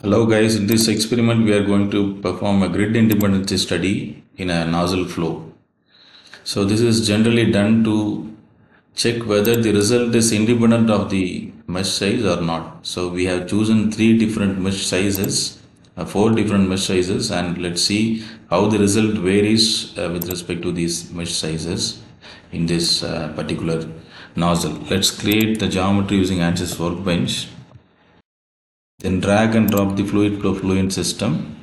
Hello guys, in this experiment we are going to perform a grid independency study in a nozzle flow. So this is generally done to check whether the result is independent of the mesh size or not. So we have chosen three different mesh sizes, four different mesh sizes, and let's see how the result varies with respect to these mesh sizes in this particular nozzle. Let's create the geometry using ANSYS workbench. Then drag and drop the fluid flow fluent system.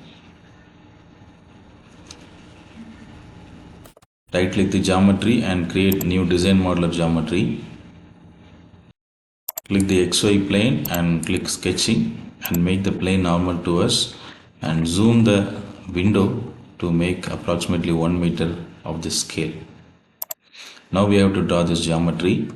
Right click the geometry and create new design modeler geometry. Click the XY plane and click sketching and make the plane normal to us and zoom the window to make approximately 1 meter of this scale. Now we have to draw this geometry.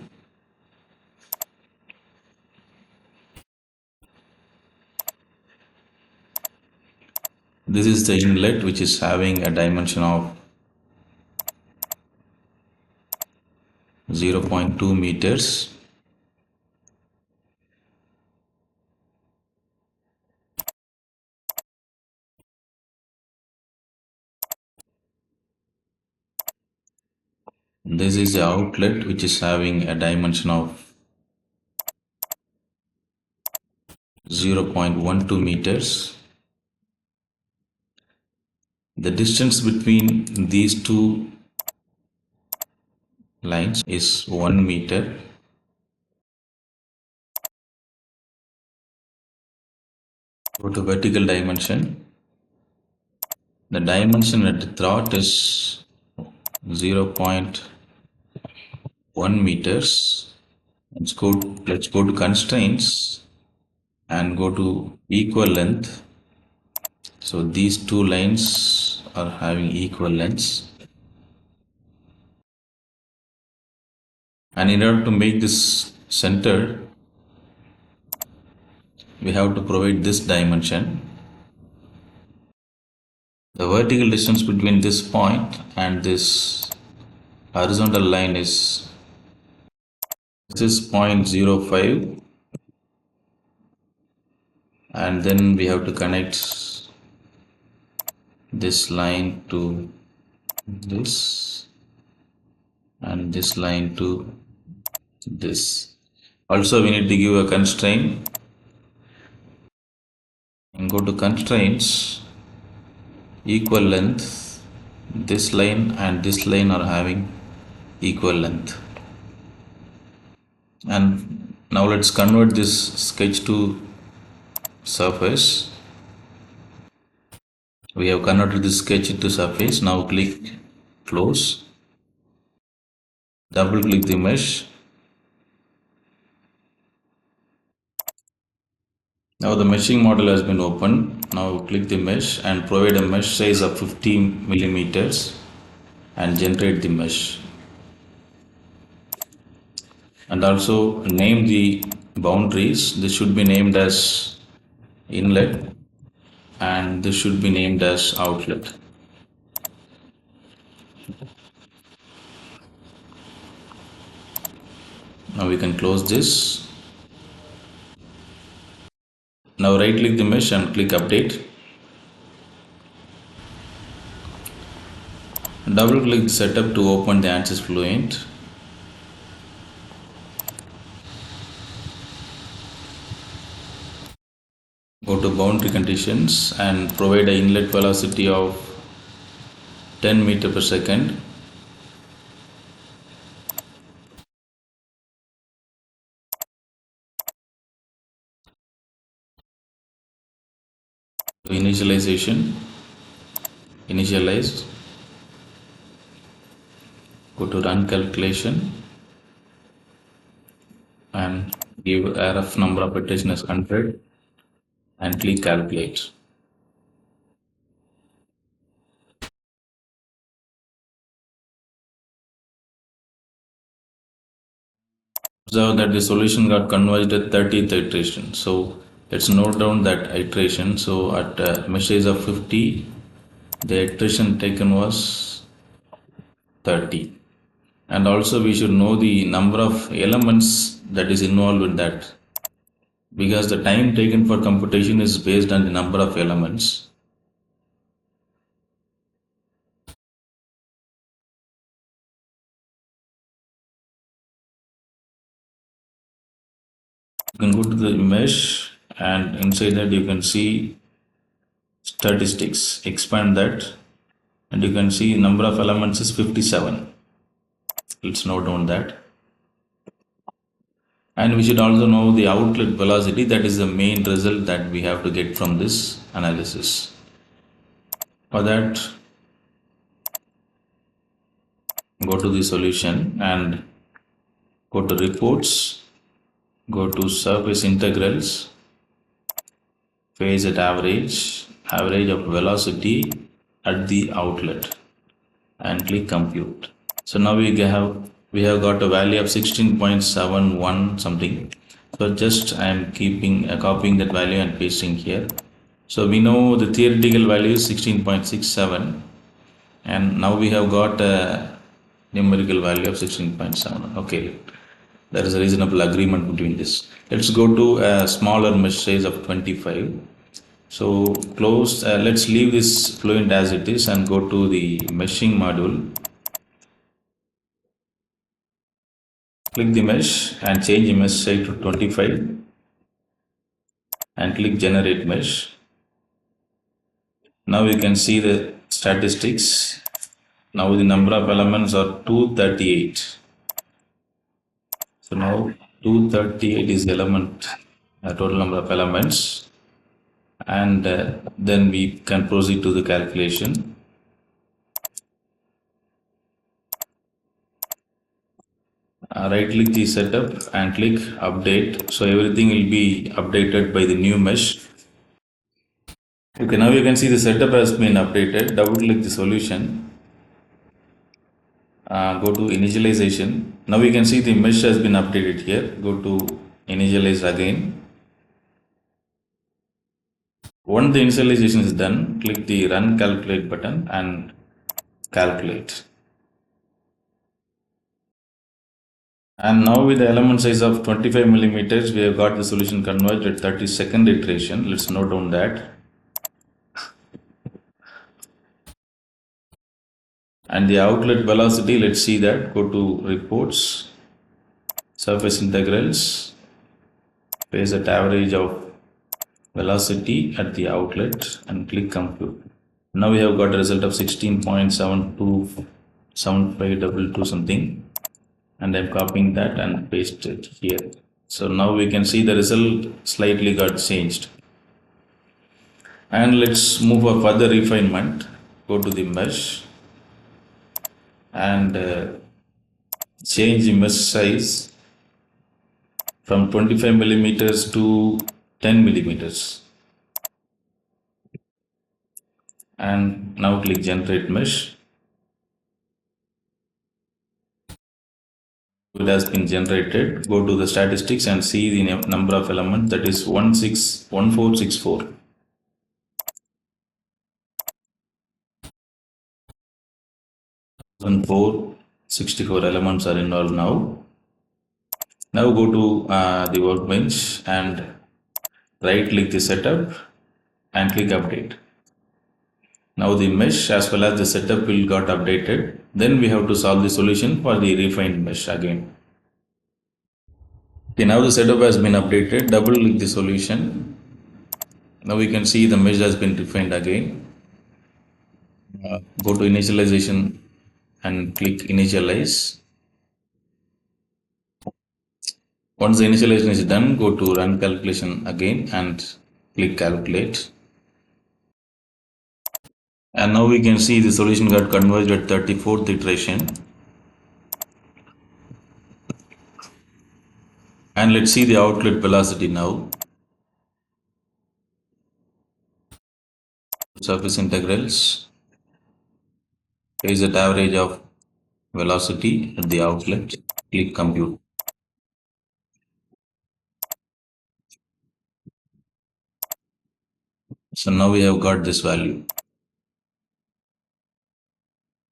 This is the inlet which is having a dimension of 0.2 meters. This is the outlet which is having a dimension of 0.12 meters. The distance between these two lines is 1 meter. Go to vertical dimension. The dimension at the throat is 0.1 meters. Let's go to constraints and go to equal length. So these two lines are having equal lengths. And in order to make this centered, we have to provide this dimension. The vertical distance between this point and this horizontal line is 0.05, and then we have to connect this line to this and this line to this. Also we need to give a constraint and go to constraints, equal length. This line and this line are having equal length. And now let's convert this sketch to surface. We have converted this sketch into surface. Now click close. Double click the mesh. Now the meshing model has been opened. Now click the mesh and provide a mesh size of 50 millimeters and generate the mesh. And also name the boundaries. This should be named as inlet and this should be named as outlet. Now we can close this. Now right click the mesh and click update. Double click the setup to open the ANSYS Fluent. Go to boundary conditions and provide an inlet velocity of 10 meter per second. Initialization, initialized. Go to run calculation and give RF number of iteration as 100 and click calculate. Observe that the solution got converged at 30th iteration. So let's note down that iteration. So at mesh size of 50, the iteration taken was 30. And also we should know the number of elements that is involved in that because the time taken for computation is based on the number of elements. You can go to the mesh, and inside that you can see statistics. Expand that, and you can see number of elements is 57. Let's note down that. And we should also know the outlet velocity. That is the main result that we have to get from this analysis. For that, go to the solution and go to reports, go to surface integrals, phase at average of velocity at the outlet, and click compute. So now we have got a value of 16.71 something. So just I am copying that value and pasting here. So we know the theoretical value is 16.67, and now we have got a numerical value of 16.7. Okay, there is a reasonable agreement between this. Let's go to a smaller mesh size of 25. So close. Let's leave this Fluent as it is and go to the meshing module. Click the mesh and change the mesh size to 25 and click generate mesh. Now you can see the statistics. Now the number of elements are 238. So now 238 is the total number of elements, and then we can proceed to the calculation. Right click the setup and click update. So everything will be updated by the new mesh. Okay, now you can see the setup has been updated. Double click the solution. Go to initialization. Now you can see the mesh has been updated here. Go to initialize again. Once the initialization is done, click the run calculate button and calculate. And now with the element size of 25 millimeters, we have got the solution converged at 32nd iteration. Let's note down that. And the outlet velocity, let's see that. Go to reports, surface integrals, phase at average of velocity at the outlet, and click compute. Now we have got a result of 16.727522 something, and I'm copying that and paste it here. So now we can see the result slightly got changed. And let's move for further refinement. Go to the mesh and change the mesh size from 25 millimeters to 10 millimeters. And now click generate mesh. It has been generated. Go to the statistics and see the number of elements, that is 1464. 1464 elements are involved now. Now go to the workbench and right click the setup and click update. Now the mesh as well as the setup will got updated. Then we have to solve the solution for the refined mesh again. Okay, now the setup has been updated. Double click the solution. Now we can see the mesh has been refined again. Go to initialization and click initialize. Once the initialization is done, go to run calculation again and click calculate. And now we can see the solution got converged at 34th iteration. And let's see the outlet velocity now. Surface integrals is at average of velocity at the outlet. Click compute. So now we have got this value.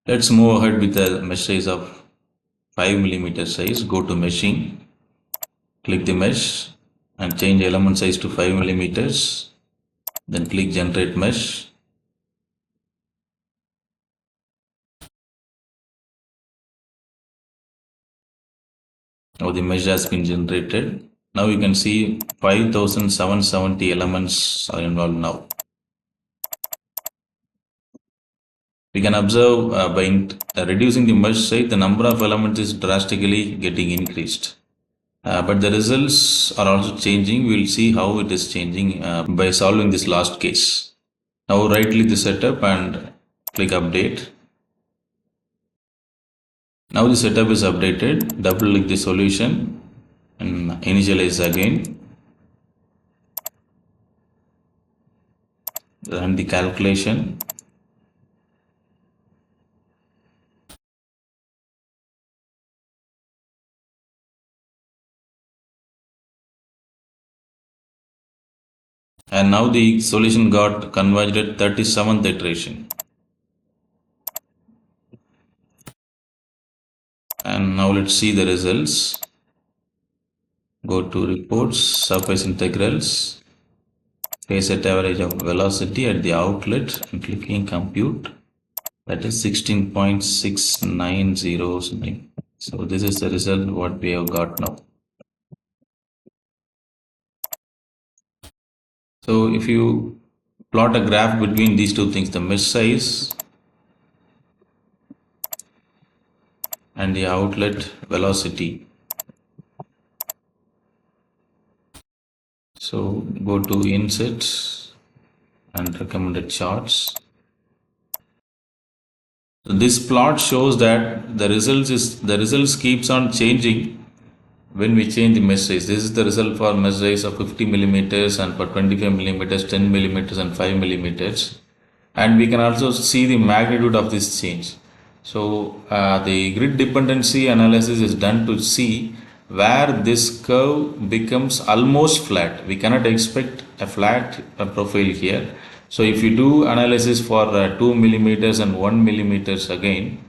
Let's move ahead with the mesh size of 5 millimeter size. Go to meshing, click the mesh and change element size to 5 millimeters. Then click generate mesh. Now the mesh has been generated. Now you can see 5770 elements are involved now. We can observe by reducing the mesh size, the number of elements is drastically getting increased. But the results are also changing. We'll see how it is changing by solving this last case. Now right click the setup and click update. Now the setup is updated. Double click the solution and initialize again. Run the calculation. And now the solution got converged at 37th iteration. And now let's see the results. Go to reports, surface integrals, phase at average of velocity at the outlet and clicking compute. That is 16.6909. So this is the result what we have got now. So if you plot a graph between these two things, the mesh size and the outlet velocity. So go to insert and recommended charts. So this plot shows that the results keeps on changing when we change the mesh size. This is the result for mesh size of 50 millimeters and for 25 millimeters, 10 millimeters and 5 millimeters. And we can also see the magnitude of this change. So the grid dependency analysis is done to see where this curve becomes almost flat. We cannot expect a flat profile here. So if you do analysis for 2 millimeters and 1 millimeters again,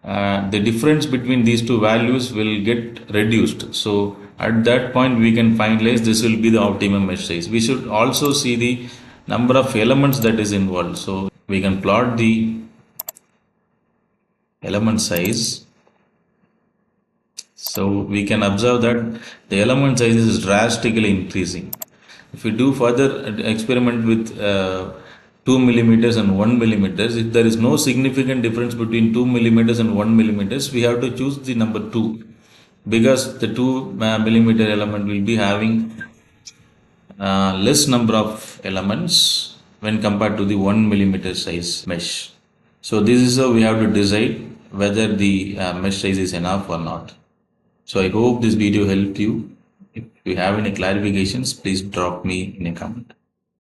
the difference between these two values will get reduced. So at that point we can finalize this will be the optimum mesh size. We should also see the number of elements that is involved. So we can plot the element size. So we can observe that the element size is drastically increasing. If we do further experiment with 2 millimeters and 1 millimeters, if there is no significant difference between 2 millimeters and 1 millimeters, we have to choose the number 2, because the 2 millimeter element will be having less number of elements when compared to the 1 millimeter size mesh. So this is how we have to decide whether the mesh size is enough or not. So I hope this video helped you. If you have any clarifications, please drop me in a comment.